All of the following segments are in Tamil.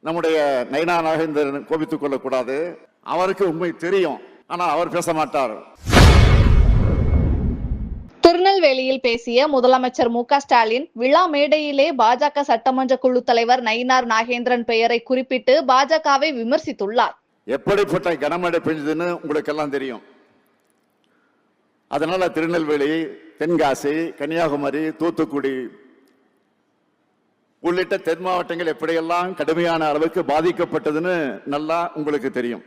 நம்முடைய நயினா நாகேந்திரன் கோபித்துக் கொள்ளக்கூடாது. அவருக்கு உண்மை தெரியும், ஆனா அவர் பேச மாட்டார். திருநெல்வேலியில் பேசிய முதலமைச்சர் மு க ஸ்டாலின் விழா மேடையிலே பாஜக சட்டமன்ற குழு தலைவர் நயினார் நாகேந்திரன் பெயரை குறிப்பிட்டு பாஜகவை விமர்சித்துள்ளார். எப்படிப்பட்ட கனமழை பெஞ்சதுன்னு உங்களுக்கு எல்லாம் தெரியும். அதனால திருநெல்வேலி, தென்காசி, கன்னியாகுமரி, தூத்துக்குடி உள்ளிட்ட தென் மாவட்டங்கள் எப்படியெல்லாம் கடுமையான அளவுக்கு பாதிக்கப்பட்டதுன்னு நல்லா உங்களுக்கு தெரியும்.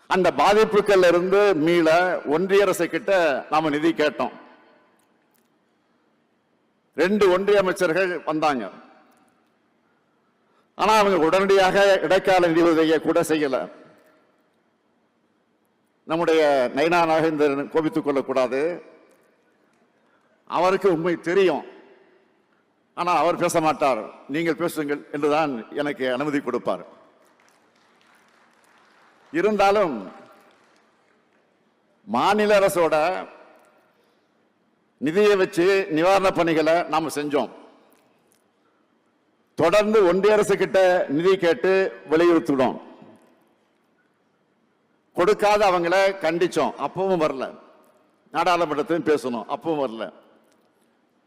அந்த பாதிப்புகள் இருந்து மீள ஒன்றிய அரசு கிட்ட நாம நிதி கேட்டோம். 2 ஒன்றிய அமைச்சர்கள் வந்தாங்க. ஆனா அவங்க உடனடியாக இடைக்கால நிதி உதவியை கூட செய்யல. நம்முடைய நயினா நாகேந்திரன் கோபித்துக் கொள்ளக்கூடாது. அவருக்கு உண்மை தெரியும், ஆனா அவர் பேச மாட்டார். நீங்கள் பேசுங்கள் என்றுதான் எனக்கு அனுமதி கொடுப்பார். இருந்தாலும் மாநில அரசோட நிதியை வச்சு நிவாரண பணிகளை நாம செஞ்சோம். தொடர்ந்து ஒன்றிய அரசு கிட்ட நிதி கேட்டு வலியுறுத்தினோம். கொடுக்காத அவங்கள கண்டிச்சோம், அப்பவும் வரல. நாடாளுமன்றத்தையும் பேசணும், அப்பவும் வரல.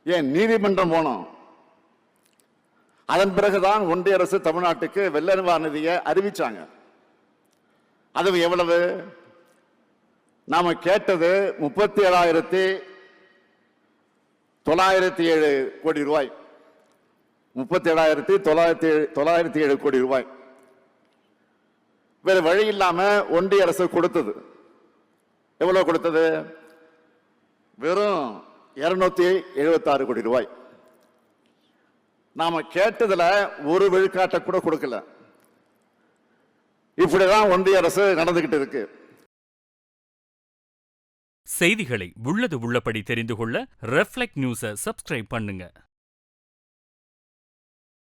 ஏன் நீதிமன்றம் போனோம். அதன் பிறகுதான் ஒன்றிய அரசு தமிழ்நாட்டுக்கு வெள்ள நிவாரண நிதியை அறிவிச்சாங்க. அது எவ்வளவு? நாம கேட்டது 37,907 கோடி ரூபாய். 37,907 கோடி ரூபாய். வேற வழி இல்லாம ஒன்றிய அரசு கொடுத்தது. எவ்வளவு கொடுத்தது? வெறும் 276 கோடி ரூபாய். நாம கேட்டதுல ஒரு விழுக்காட்ட கூட கொடுக்கல. இப்படிதான் ஒன்றிய அரசு நடந்துகிட்டு இருக்கு. செய்திகளை உள்ளது உள்ளபடி தெரிந்து கொள்ள ரெஃப்ளெக்ட் நியூஸை சப்ஸ்கிரைப் பண்ணுங்க.